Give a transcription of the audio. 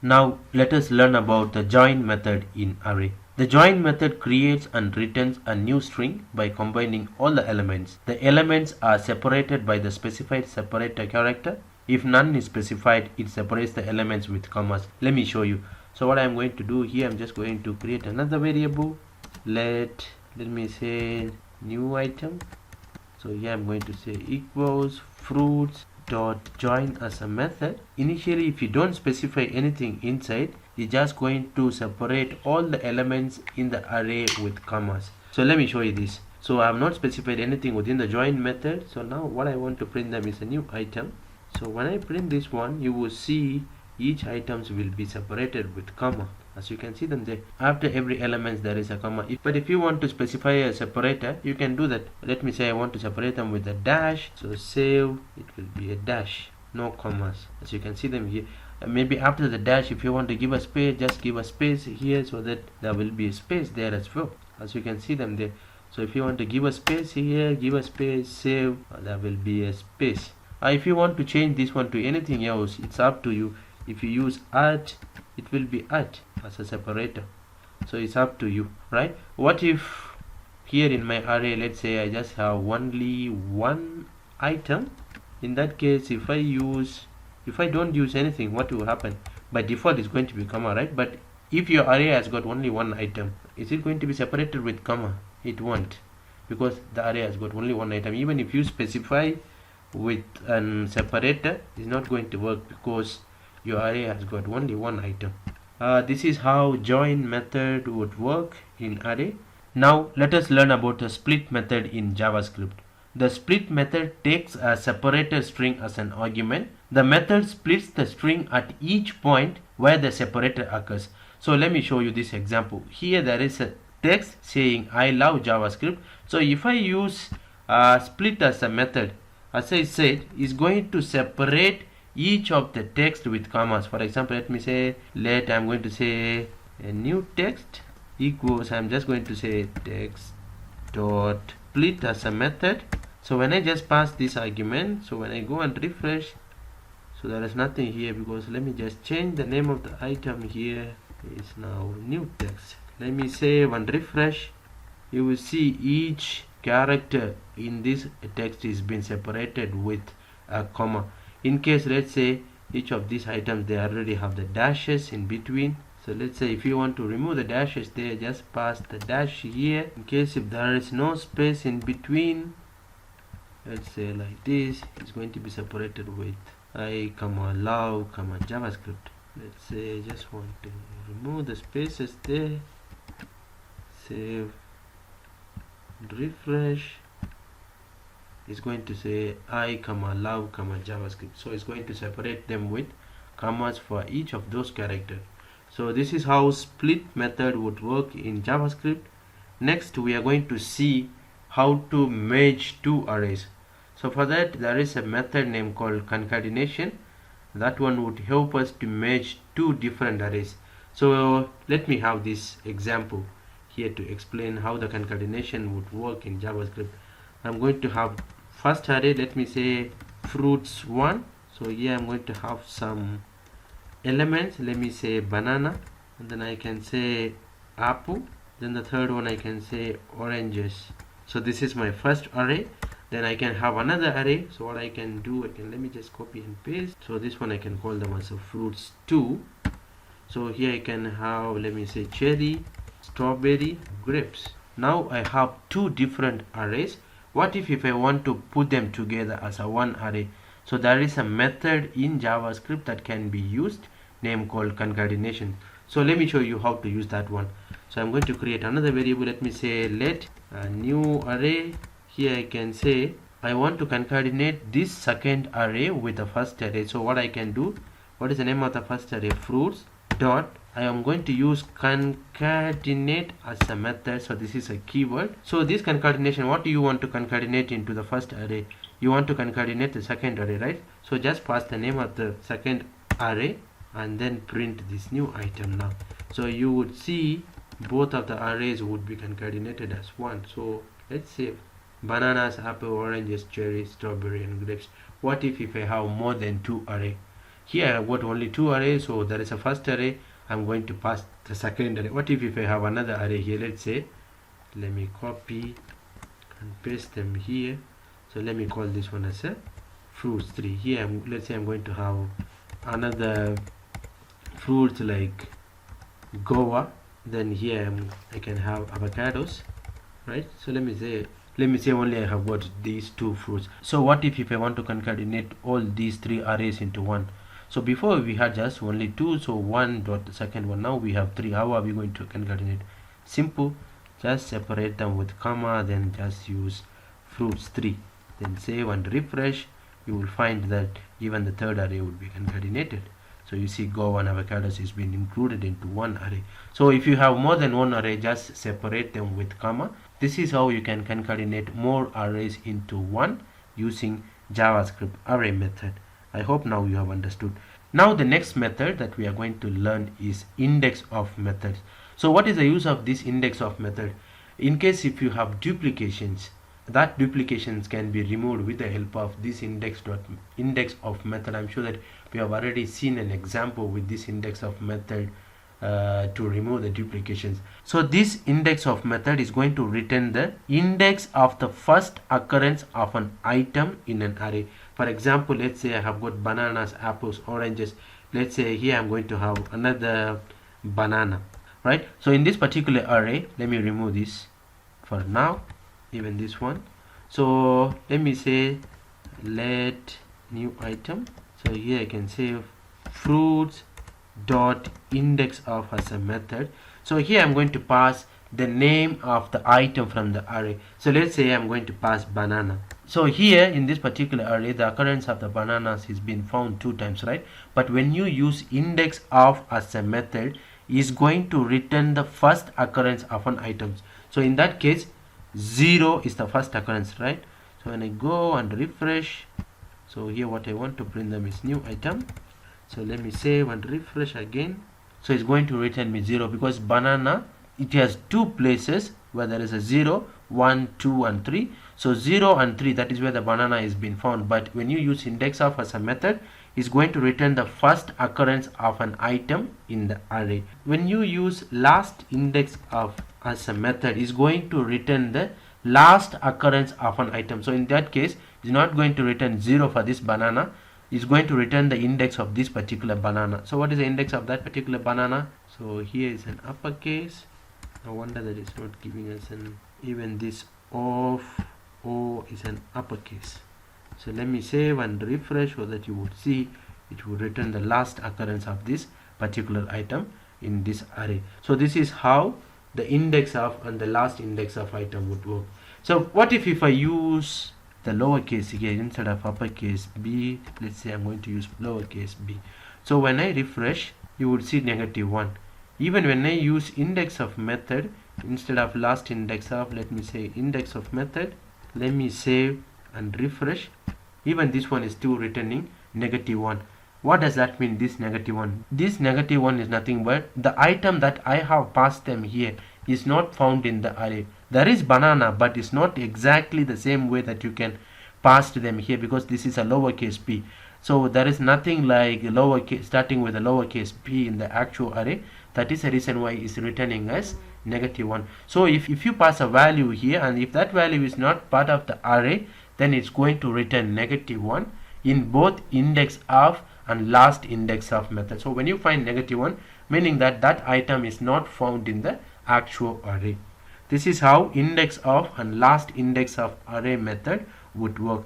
Now let us learn about the join method in array. The join method creates and returns a new string by combining all the elements. The elements are separated by the specified separator character. If none is specified, it separates the elements with commas. Let me show you. So what I'm going to do here, I'm just going to create another variable. Let me say new item. So here I'm going to say equals fruits dot join as a method. Initially, if you don't specify anything inside, you're just going to separate all the elements in the array with commas. So let me show you this. So I have not specified anything within the join method. So now what I want to print them is a new item. So when I print this one, you will see each items will be separated with comma. As you can see them there, after every element there is a comma. But if you want to specify a separator, you can do that. Let me say I want to separate them with a dash. So save, it will be a dash, no commas. As you can see them here. Maybe after the dash, if you want to give a space, just give a space here so that there will be a space there as well. As you can see them there. So if you want to give a space here, give a space, save, there will be a space. If you want to change this one to anything else, it's up to you. If you use at, it will be at as a separator. So it's up to you, right? What if here in my array, let's say I just have only one item? In that case, if I don't use anything, what will happen? By default, it's going to be comma, right? But if your array has got only one item, is it going to be separated with comma? It won't, because the array has got only one item. Even if you specify with an separator, it's not going to work because your array has got only one item. This is how join method would work in array. Now let us learn about the split method in JavaScript. The split method takes a separator string as an argument. The method splits the string at each point where the separator occurs. So let me show you this example. Here there is a text saying I love JavaScript. So if I use split as a method, as I said, is going to separate each of the text with commas. For example, let me say, I'm going to say a new text equals, I'm just going to say text dot split as a method. So when I just pass this argument, so when I go and refresh, so there is nothing here because let me just change the name of the item here. Is now new text. Let me save and refresh. You will see each character in this text is being separated with a comma. In case, let's say each of these items, they already have the dashes in between. So let's say if you want to remove the dashes there, just pass the dash here. In case if there is no space in between, let's say like this, it's going to be separated with I, love, JavaScript. Let's say I just want to remove the spaces there. Save, refresh. It's going to say I, love, JavaScript. So it's going to separate them with commas for each of those characters. So this is how split method would work in JavaScript. Next, we are going to see how to merge two arrays. So for that, there is a method name called concatenation. That one would help us to merge two different arrays. So let me have this example here to explain how the concatenation would work in JavaScript. I'm going to have first array, let me say fruits 1. So here I'm going to have some elements, let me say banana, and then I can say apple, then the third one I can say oranges. So this is my first array. Then I can have another array. So what I can do, let me just copy and paste. So this one I can call them as a fruits 2. So here I can have, let me say cherry, strawberry, grapes. Now I have two different arrays. What if I want to put them together as a one array? So there is a method in JavaScript that can be used, name called concatenation. So let me show you how to use that one. So I'm going to create another variable. Let me say let a new array. Here I can say I want to concatenate this second array with the first array. So what I can do, what is the name of the first array? Fruits dot, I am going to use concatenate as a method. So this is a keyword. So this concatenation, what do you want to concatenate into the first array? You want to concatenate the second array, right? So just pass the name of the second array and then print this new item now. So you would see both of the arrays would be concatenated as one. So let's say bananas, apple, oranges, cherry, strawberry, and grapes. What if I have more than two array? here I have got only two arrays, so there is a first array. I'm going to pass the second array. What if I have another array here? Let's say, let me copy and paste them here. So let me call this one as a fruits 3. Here let's say I'm going to have another fruits like guava. Then here I can have avocados, right? So let me say only I have got these two fruits. So what if I want to concatenate all these three arrays into one? So before we had just only two, so one dot the second one. Now we have three. How are we going to concatenate? Simple, just separate them with comma, then just use fruits 3. Then save and refresh. You will find that even the third array would be concatenated. So you see guava and avocados is being included into one array. So if you have more than one array, just separate them with comma. This is how you can concatenate more arrays into one using JavaScript array method. I hope now you have understood. Now the next method that we are going to learn is indexof methods. So what is the use of this indexof method? In case if you have duplications, that duplications can be removed with the help of this indexof method. I'm sure that we have already seen an example with this indexof method to remove the duplications. So this indexof method is going to return the index of the first occurrence of an item in an array. For example, let's say I have got bananas, apples, oranges. Let's say here I'm going to have another banana, right? So in this particular array, let me remove this for now, even this one. So let me say let new item. So here I can say fruits dot indexof as a method. So here I'm going to pass the name of the item from the array. So let's say I'm going to pass banana. So here in this particular array, the occurrence of the bananas is been found 2 times, right? But when you use indexof as a method, is going to return the first occurrence of an item. So in that case, 0 is the first occurrence, right? So when I go and refresh, so here what I want to print them is new item. So let me save and refresh again. So it's going to return me 0 because banana, it has 2 places where there is a 0, 1, 2 and 3. So 0 and 3, that is where the banana is being found. But when you use indexof as a method, it's going to return the first occurrence of an item in the array. When you use lastindex as a method, is going to return the last occurrence of an item. So in that case, it's not going to return 0 for this banana. It's going to return the index of this particular banana. So what is the index of that particular banana? So here is an uppercase. No wonder that it's not giving us an, even this O is an uppercase. So let me save and refresh so that you would see it will return the last occurrence of this particular item in this array. So this is how the indexof and the last indexof item would work. So what if I use the lowercase here instead of uppercase b? Let's say I'm going to use lowercase b. So when I refresh, you would see -1. Even when I use indexof method instead of last indexof, let me say indexof method. Let me save and refresh. Even this one is still returning -1. What does that mean, this -1? This -1 is nothing but the item that I have passed them here is not found in the array. There is banana, but it's not exactly the same way that you can pass them here because this is a lowercase p. So there is nothing like lowercase starting with a lowercase p in the actual array. That is the reason why it's returning as -1. So if you pass a value here and if that value is not part of the array, then it's going to return -1 in both indexof and last indexof method. So when you find -1, meaning that that item is not found in the actual array. This is how indexof and last indexof array method would work.